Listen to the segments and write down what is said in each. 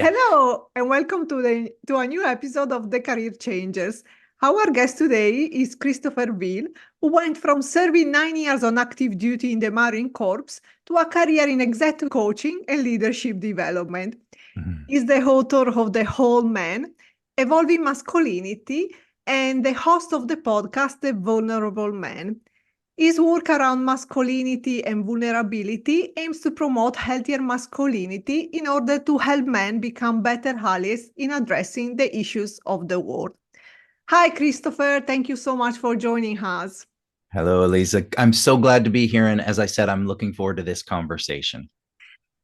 Hello, and welcome to a new episode of The Career Changers. Our guest today is Christopher Veal, who went from serving 9 years on active duty in the Marine Corps to a career in executive coaching and leadership development. Mhm. He's the author of The Whole Man, Evolving Masculinity, and the host of the podcast The Vulnerable Man. His work around masculinity and vulnerability aims to promote healthier masculinity in order to help men become better allies in addressing the issues of the world. Hi, Christopher. Thank you so much for joining us. Hello, Elisa. I'm so glad to be here. And as I said, I'm looking forward to this conversation.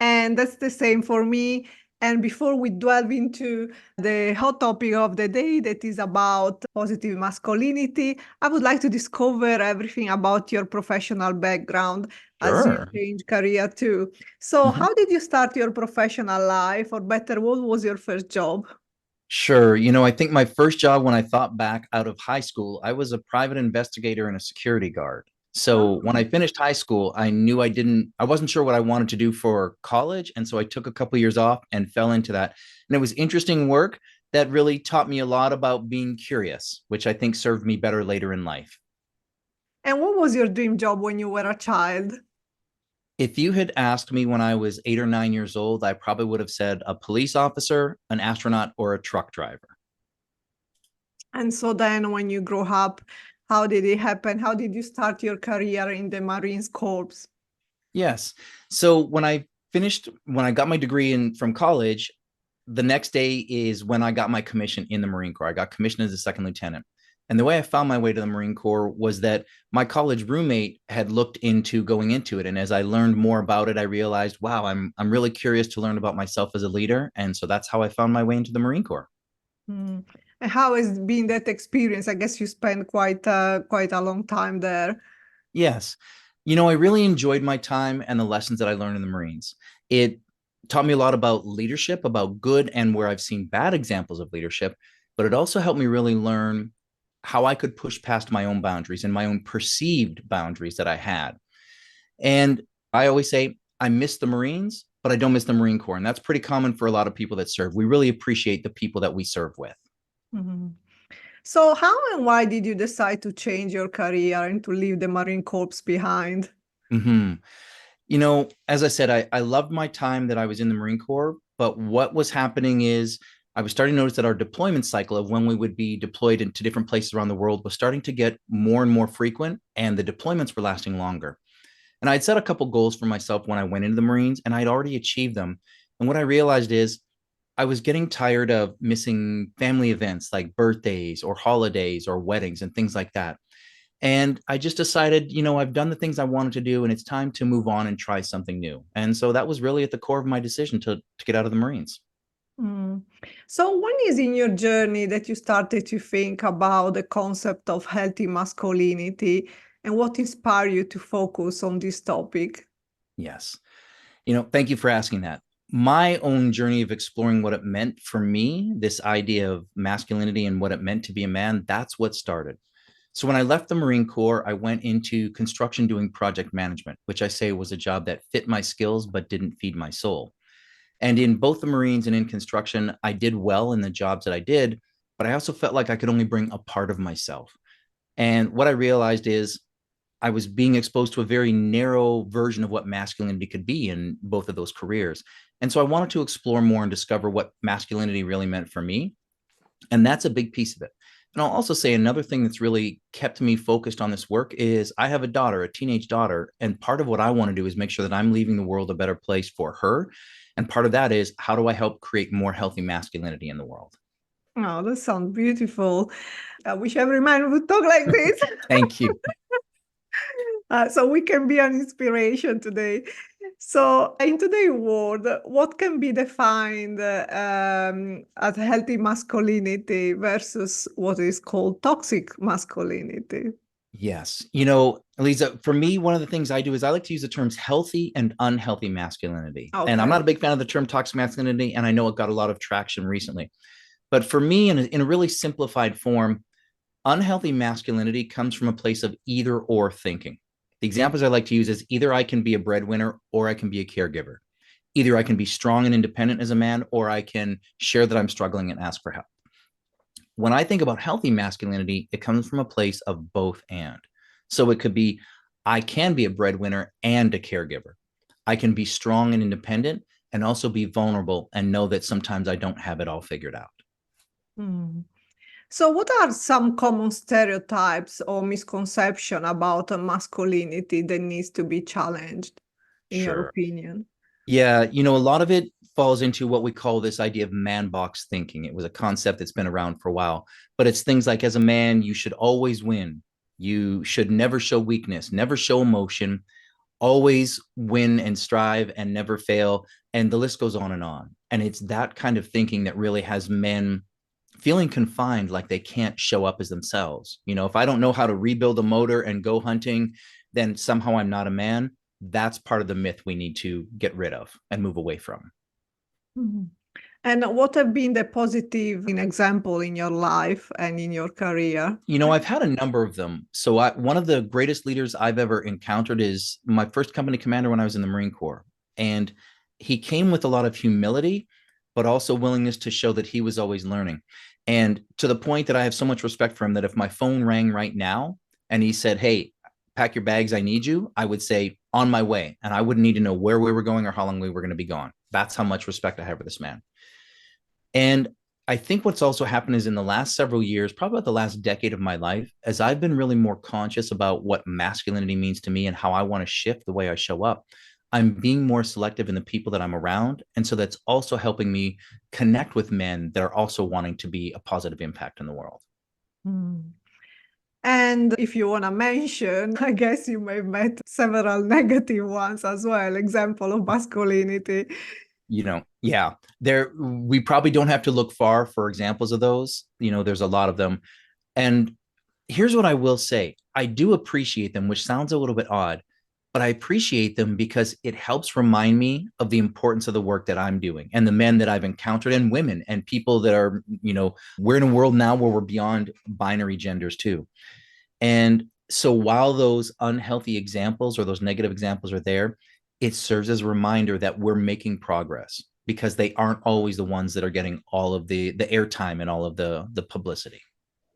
And that's the same for me. And before we delve into the hot topic of the day that is about positive masculinity, I would like to discover everything about your professional background as you Sure. change career too. So, Mhm. how did you start your professional life, or better, what was your first job? Sure. I think my first job when I thought back out of high school, I was a private investigator and a security guard. So when I Oh. finished high school, I wasn't sure what I wanted to do for college. And so I took a couple years off and fell into that. And it was interesting work that really taught me a lot about being curious, which I think served me better later in life. And what was your dream job when you were a child? If you had asked me when I was 8 or 9 years old, I probably would have said a police officer, an astronaut, or a truck driver. And so then when you grow up, how did it happen? How did you start your career in the Marines Corps? Yes. So when I got my degree from college, the next day is when I got my commission in the Marine Corps. I got commissioned as a second lieutenant. And the way I found my way to the Marine Corps was that my college roommate had looked into going into it. And as I learned more about it, I realized, wow, I'm really curious to learn about myself as a leader. And so that's how I found my way into the Marine Corps. Mm. And how has been that experience? I guess you spent quite a long time there. Yes. I really enjoyed my time and the lessons that I learned in the Marines. It taught me a lot about leadership, about good and where I've seen bad examples of leadership, but it also helped me really learn how I could push past my own boundaries and my own perceived boundaries that I had. And I always say, I miss the Marines, but I don't miss the Marine Corps. And that's pretty common for a lot of people that serve. We really appreciate the people that we serve with. Mhm. So how and why did you decide to change your career and to leave the Marine Corps behind? Mm-hmm. As I said, I loved my time that I was in the Marine Corps, but what was happening is I was starting to notice that our deployment cycle of when we would be deployed into different places around the world was starting to get more and more frequent, and the deployments were lasting longer. And I'd set a couple goals for myself when I went into the Marines, and I'd already achieved them. And what I realized is I was getting tired of missing family events like birthdays or holidays or weddings and things like that. And I just decided, I've done the things I wanted to do and it's time to move on and try something new. And so that was really at the core of my decision to get out of the Marines. Mm. So when is in your journey that you started to think about the concept of healthy masculinity, and what inspired you to focus on this topic? Yes. Thank you for asking that. My own journey of exploring what it meant for me, this idea of masculinity and what it meant to be a man, that's what started. So when I left the Marine Corps, I went into construction doing project management, which I say was a job that fit my skills but didn't feed my soul. And in both the Marines and in construction, I did well in the jobs that I did, but I also felt like I could only bring a part of myself. And what I realized is I was being exposed to a very narrow version of what masculinity could be in both of those careers. And so I wanted to explore more and discover what masculinity really meant for me. And that's a big piece of it. And I'll also say another thing that's really kept me focused on this work is I have a daughter, a teenage daughter, and part of what I want to do is make sure that I'm leaving the world a better place for her. And part of that is how do I help create more healthy masculinity in the world? Oh, that sounds beautiful. I wish every man would talk like this. Thank you. So we can be an inspiration today. So in today's world, what can be defined as healthy masculinity versus what is called toxic masculinity? Yes. Elisa, for me, one of the things I do is I like to use the terms healthy and unhealthy masculinity. And I'm Okay. not a big fan of the term toxic masculinity, and I know it got a lot of traction recently. But for me, in a really simplified form, unhealthy masculinity comes from a place of either or thinking. The examples I like to use is either I can be a breadwinner or I can be a caregiver. Either I can be strong and independent as a man, or I can share that I'm struggling and ask for help. When I think about healthy masculinity, it comes from a place of both and. So it could be, I can be a breadwinner and a caregiver. I can be strong and independent and also be vulnerable and know that sometimes I don't have it all figured out. Mm. So, what are some common stereotypes or misconception about masculinity that needs to be challenged, in your Sure. opinion? Yeah, a lot of it falls into what we call this idea of man box thinking. It was a concept that's been around for a while, but it's things like, as a man, you should always win. You should never show weakness, never show emotion, always win and strive and never fail. And the list goes on and on. And it's that kind of thinking that really has men feeling confined, like they can't show up as themselves. If I don't know how to rebuild a motor and go hunting, then somehow I'm not a man. That's part of the myth we need to get rid of and move away from. Mhm. And what have been the positive example in your life and in your career? I've had a number of them. So one of the greatest leaders I've ever encountered is my first company commander when I was in the Marine Corps. And he came with a lot of humility, but also willingness to show that he was always learning. And to the point that I have so much respect for him that if my phone rang right now and he said, "Hey, pack your bags, I need you," I would say, "On my way." And I wouldn't need to know where we were going or how long we were going to be gone. That's how much respect I have for this man. And I think what's also happened is in the last several years, probably about the last decade of my life, as I've been really more conscious about what masculinity means to me and how I want to shift the way I show up, I'm being more selective in the people that I'm around. And so that's also helping me connect with men that are also wanting to be a positive impact in the world. Mm. And if you want to mention, I guess you may have met several negative ones as well, example of masculinity. Yeah, we probably don't have to look far for examples of those. There's a lot of them. And here's what I will say. I do appreciate them, which sounds a little bit odd, but I appreciate them because it helps remind me of the importance of the work that I'm doing and the men that I've encountered and women and people that are, we're in a world now where we're beyond binary genders too. And so while those unhealthy examples or those negative examples are there, it serves as a reminder that we're making progress because they aren't always the ones that are getting all of the airtime and all of the publicity.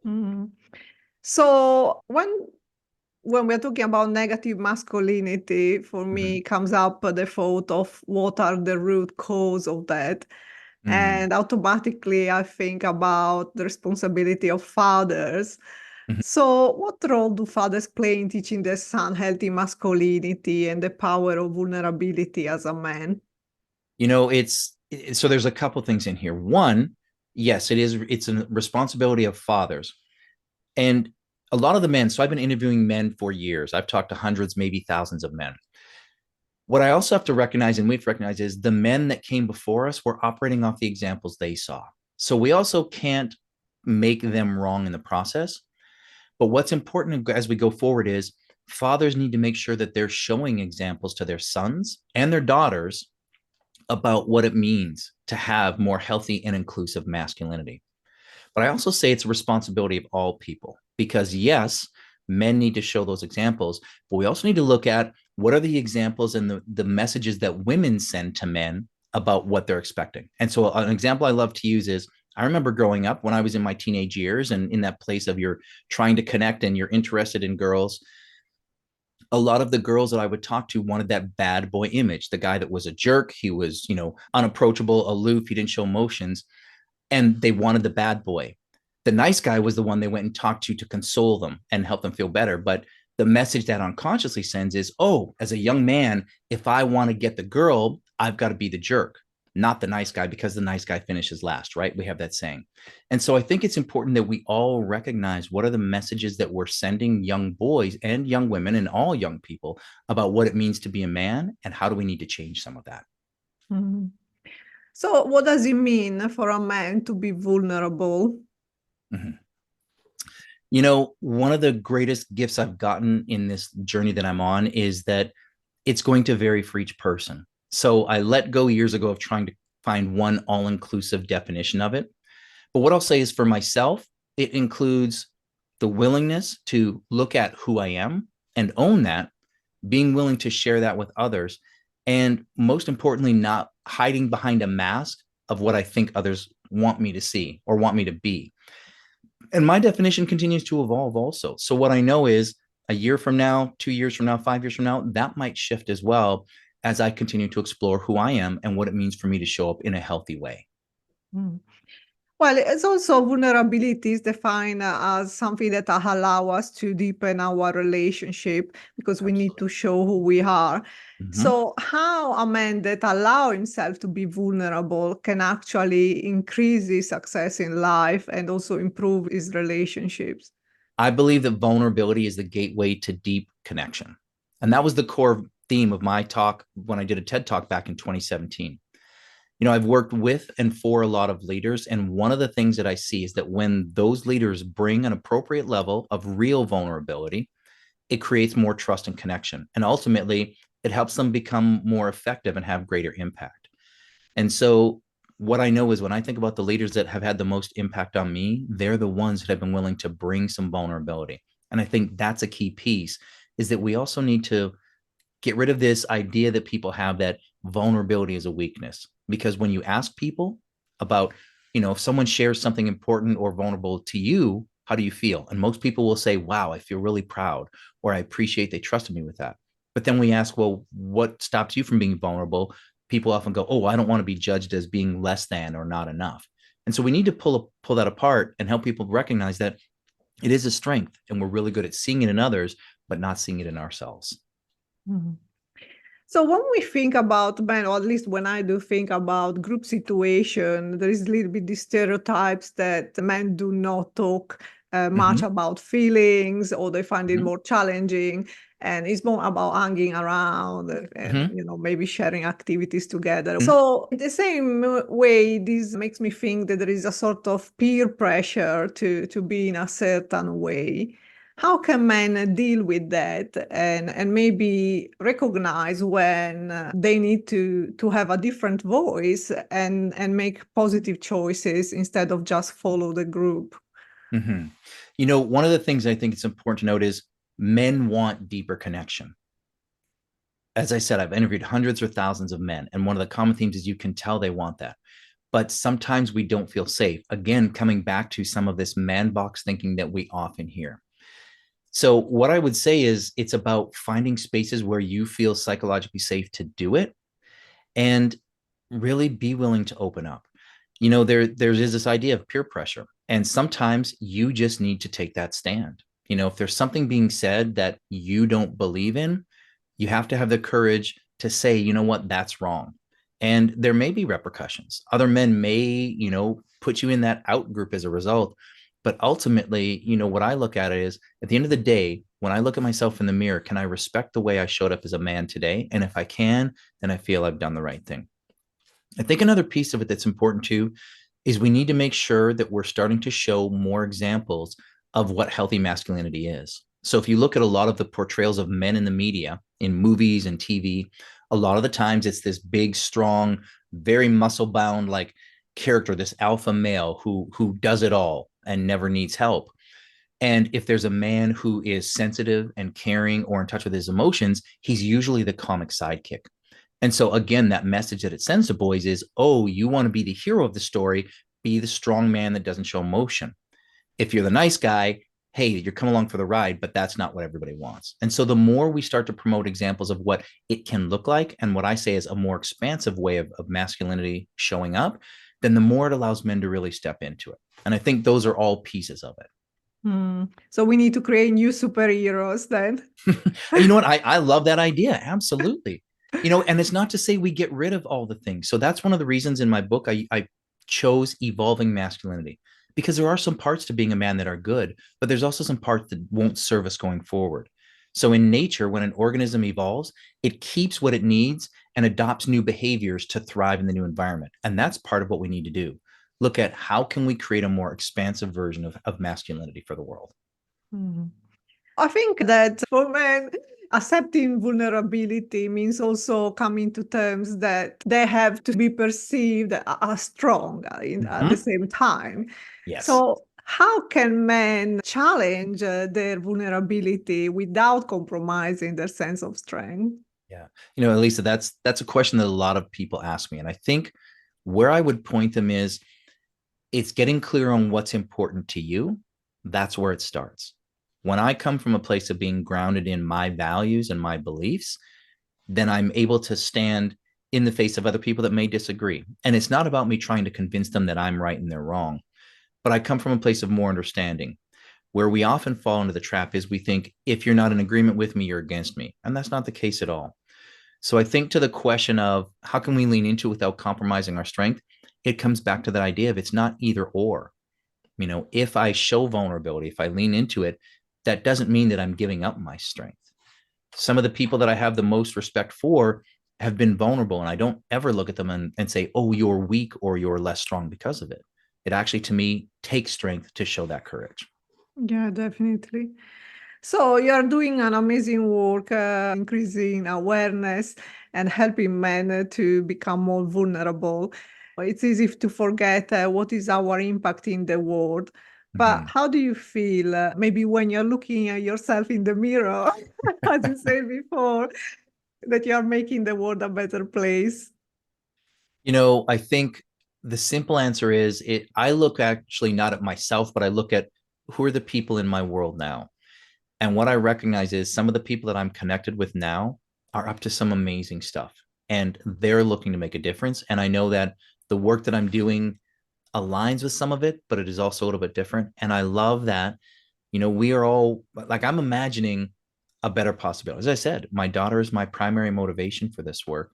Mhm. So when we're talking about negative masculinity, for Mhm. me comes up the thought of what are the root cause of that. Mhm. And automatically I think about the responsibility of fathers. Mhm. So what role do fathers play in teaching their son healthy masculinity and the power of vulnerability as a man? So there's a couple things in here. One, yes, it's a responsibility of fathers. And a lot of the men, so I've been interviewing men for years. I've talked to hundreds, maybe thousands of men. What I also have to recognize, and we have to recognize, is the men that came before us were operating off the examples they saw. So we also can't make them wrong in the process. But what's important as we go forward is fathers need to make sure that they're showing examples to their sons and their daughters about what it means to have more healthy and inclusive masculinity. But I also say it's a responsibility of all people because, yes, men need to show those examples, but we also need to look at what are the examples and the messages that women send to men about what they're expecting. And so, an example I love to use is I remember growing up when I was in my teenage years and in that place of you're trying to connect and you're interested in girls. A lot of the girls that I would talk to wanted that bad boy image, the guy that was a jerk. He was, unapproachable, aloof. He didn't show emotions and they wanted the bad boy. The nice guy was the one they went and talked to console them and help them feel better. But the message that unconsciously sends is, oh, as a young man, if I want to get the girl, I've got to be the jerk, not the nice guy, because the nice guy finishes last, right? We have that saying. And so I think it's important that we all recognize what are the messages that we're sending young boys and young women and all young people about what it means to be a man and how do we need to change some of that. Mhm. So what does it mean for a man to be vulnerable? Mm-hmm. One of the greatest gifts I've gotten in this journey that I'm on is that it's going to vary for each person. So I let go years ago of trying to find one all inclusive definition of it. But what I'll say is for myself, it includes the willingness to look at who I am and own that, being willing to share that with others, and most importantly, not hiding behind a mask of what I think others want me to see or want me to be. And my definition continues to evolve also. So what I know is a year from now, 2 years from now, 5 years from now, that might shift as well as I continue to explore who I am and what it means for me to show up in a healthy way. Mm. Well, it's also vulnerabilities defined as something that allow us to deepen our relationship because we need to show who we are. Mm-hmm. So how a man that allow himself to be vulnerable can actually increase his success in life and also improve his relationships? I believe that vulnerability is the gateway to deep connection. And that was the core theme of my talk when I did a TED Talk back in 2017. I've worked with and for a lot of leaders. And one of the things that I see is that when those leaders bring an appropriate level of real vulnerability, it creates more trust and connection. And ultimately, it helps them become more effective and have greater impact. And so what I know is when I think about the leaders that have had the most impact on me, they're the ones that have been willing to bring some vulnerability. And I think that's a key piece, is that we also need to get rid of this idea that people have that vulnerability is a weakness. Because when you ask people about, if someone shares something important or vulnerable to you, how do you feel? And most people will say, wow, I feel really proud, or I appreciate they trusted me with that. But then we ask, well, what stops you from being vulnerable? People often go, oh, I don't want to be judged as being less than or not enough. And so we need to pull that apart and help people recognize that it is a strength and we're really good at seeing it in others, but not seeing it in ourselves. Mm-hmm. So when we think about men, or at least when I do think about group situation, there is a little bit these stereotypes that men do not talk much about feelings, or they find it more challenging, and it's more about hanging around and maybe sharing activities together. So in the same way, this makes me think that there is a sort of peer pressure to be in a certain way. How can men deal with that and maybe recognize when they need to have a different voice and make positive choices instead of just follow the group? One of the things I think it's important to note is men want deeper connection. As I said, I've interviewed hundreds or thousands of men, and one of the common themes is you can tell they want that. But sometimes we don't feel safe. Again, coming back to some of this man box thinking that we often hear. So what I would say is it's about finding spaces where you feel psychologically safe to do it and really be willing to open up. There is this idea of peer pressure, and sometimes you just need to take that stand. If there's something being said that you don't believe in, you have to have the courage to say, you know what, that's wrong. And there may be repercussions. Other men may, put you in that out group as a result. But ultimately, what I look at it is at the end of the day, when I look at myself in the mirror, can I respect the way I showed up as a man today? And if I can, then I feel I've done the right thing. I think another piece of it that's important too is we need to make sure that we're starting to show more examples of what healthy masculinity is. So if you look at a lot of the portrayals of men in the media, in movies and TV, a lot of the times it's this big, strong, very muscle bound like character, this alpha male who does it all and never needs help. And if there's a man who is sensitive and caring or in touch with his emotions, he's usually the comic sidekick. And so again, that message that it sends to boys is, oh, you want to be the hero of the story, be the strong man that doesn't show emotion. If you're the nice guy, hey, you're coming along for the ride, but that's not what everybody wants. And so the more we start to promote examples of what it can look like, and what I say is a more expansive way of masculinity showing up, then the more it allows men to really step into it. And I think those are all pieces of it. So we need to create new superheroes then. You know what? I love that idea. Absolutely. And it's not to say we get rid of all the things. So that's one of the reasons in my book, I chose evolving masculinity, because there are some parts to being a man that are good, but there's also some parts that won't serve us going forward. So in nature, when an organism evolves, it keeps what it needs and adopts new behaviors to thrive in the new environment. And that's part of what we need to do. Look at how can we create a more expansive version of masculinity for the world. I think that for men, accepting vulnerability means also coming to terms that they have to be perceived as strong at the same time. Yes. So how can men challenge their vulnerability without compromising their sense of strength? Yeah. Elisa, that's a question that a lot of people ask me. And I think where I would point them is it's getting clear on what's important to you. That's where it starts. When I come from a place of being grounded in my values and my beliefs, then I'm able to stand in the face of other people that may disagree. And it's not about me trying to convince them that I'm right and they're wrong, but I come from a place of more understanding. Where we often fall into the trap is we think if you're not in agreement with me, you're against me. And that's not the case at all. So I think to the question of how can we lean into without compromising our strength, it comes back to that idea of it's not either or. If I show vulnerability, if I lean into it, that doesn't mean that I'm giving up my strength. Some of the people that I have the most respect for have been vulnerable, and I don't ever look at them and say, oh, you're weak or you're less strong because of it. It actually, to me, takes strength to show that courage. Yeah, definitely. So you are doing an amazing work, increasing awareness and helping men to become more vulnerable. It's easy to forget what is our impact in the world. But Mhm. how do you feel maybe when you're looking at yourself in the mirror, as you said before, that you are making the world a better place? I think the simple answer is I look actually not at myself, but I look at who are the people in my world now. And what I recognize is some of the people that I'm connected with now are up to some amazing stuff and they're looking to make a difference. And I know that the work that I'm doing aligns with some of it, but it is also a little bit different. And I love that, we are all like, I'm imagining a better possibility. As I said, my daughter is my primary motivation for this work.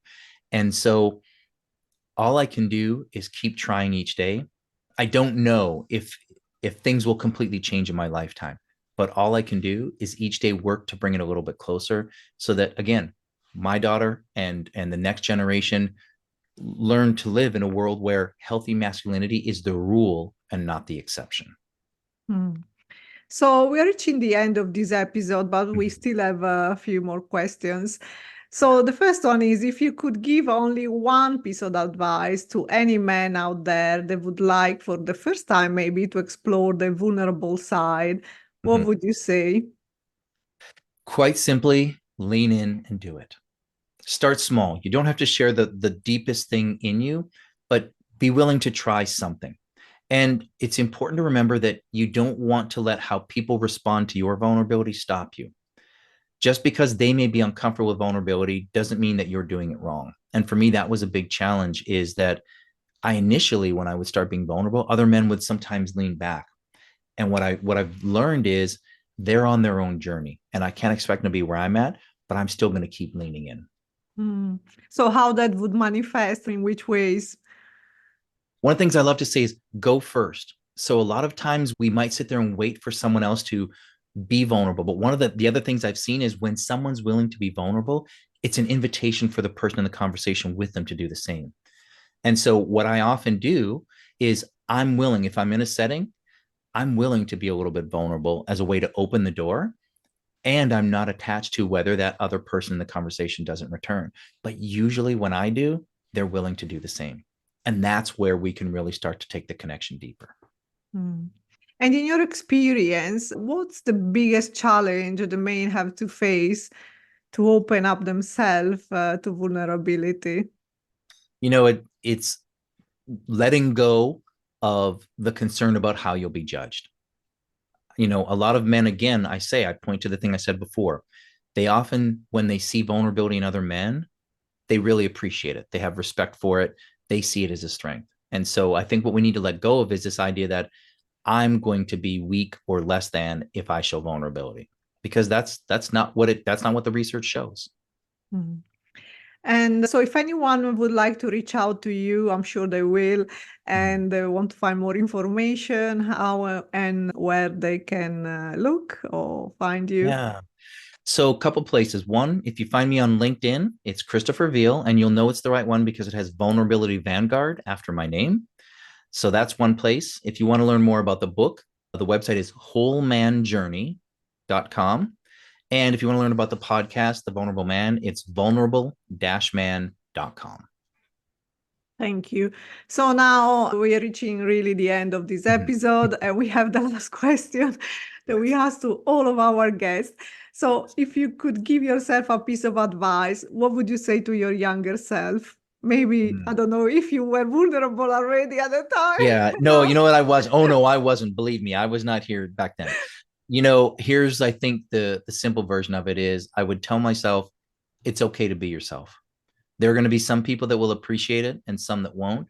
And so all I can do is keep trying each day. I don't know if things will completely change in my lifetime, but all I can do is each day work to bring it a little bit closer so that again, my daughter and the next generation learn to live in a world where healthy masculinity is the rule and not the exception. Hmm. So we're reaching the end of this episode, but we Mhm. still have a few more questions. So the first one is if you could give only one piece of advice to any man out there that would like for the first time maybe to explore the vulnerable side, what Mhm. would you say? Quite simply, lean in and do it. Start small. You don't have to share the deepest thing in you, but be willing to try something. And it's important to remember that you don't want to let how people respond to your vulnerability stop you. Just because they may be uncomfortable with vulnerability doesn't mean that you're doing it wrong. And for me, that was a big challenge is that I initially, when I would start being vulnerable, other men would sometimes lean back. And what I've learned is they're on their own journey and I can't expect them to be where I'm at, but I'm still going to keep leaning in. Hmm. So how that would manifest, in which ways? One of the things I love to say is go first. So a lot of times we might sit there and wait for someone else to be vulnerable. But one of the other things I've seen is when someone's willing to be vulnerable, it's an invitation for the person in the conversation with them to do the same. And so what I often do is I'm willing, if I'm in a setting, I'm willing to be a little bit vulnerable as a way to open the door. And I'm not attached to whether that other person in the conversation doesn't return. But usually when I do, they're willing to do the same. And that's where we can really start to take the connection deeper. Hmm. And in your experience, what's the biggest challenge the men have to face to open up themselves to vulnerability? It's letting go of the concern about how you'll be judged. A lot of men, again, I point to the thing I said before. They often, when they see vulnerability in other men, they really appreciate it. They have respect for it. They see it as a strength. And so I think what we need to let go of is this idea that I'm going to be weak or less than if I show vulnerability, because that's not what the research shows. Mhm. And so, if anyone would like to reach out to you, I'm sure they will, Mhm. and they want to find more information, how and where they can look or find you. Yeah. So a couple places. One, if you find me on LinkedIn, it's Christopher Veal, and you'll know it's the right one because it has Vulnerability Vanguard after my name. So that's one place. If you want to learn more about the book, the website is wholemanjourney.com. And if you want to learn about the podcast, The Vulnerable Man, it's vulnerable-man.com. Thank you. So now we are reaching really the end of this episode, and we have the last question that we ask to all of our guests. So if you could give yourself a piece of advice, what would you say to your younger self? Maybe, I don't know if you were vulnerable already at the time. Yeah, no, you know what I was? Oh no, I wasn't. Believe me, I was not here back then. Here's I think the simple version of it is I would tell myself it's okay to be yourself. There are going to be some people that will appreciate it and some that won't,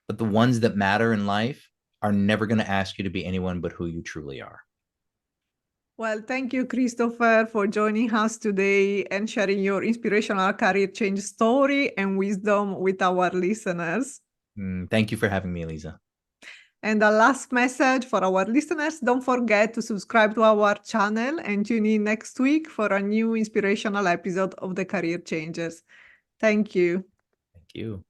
but the ones that matter in life are never going to ask you to be anyone but who you truly are. Well, thank you, Christopher, for joining us today and sharing your inspirational career change story and wisdom with our listeners. Thank you for having me, Elisa. And the last message for our listeners, don't forget to subscribe to our channel and tune in next week for a new inspirational episode of the Career Changers. Thank you. Thank you.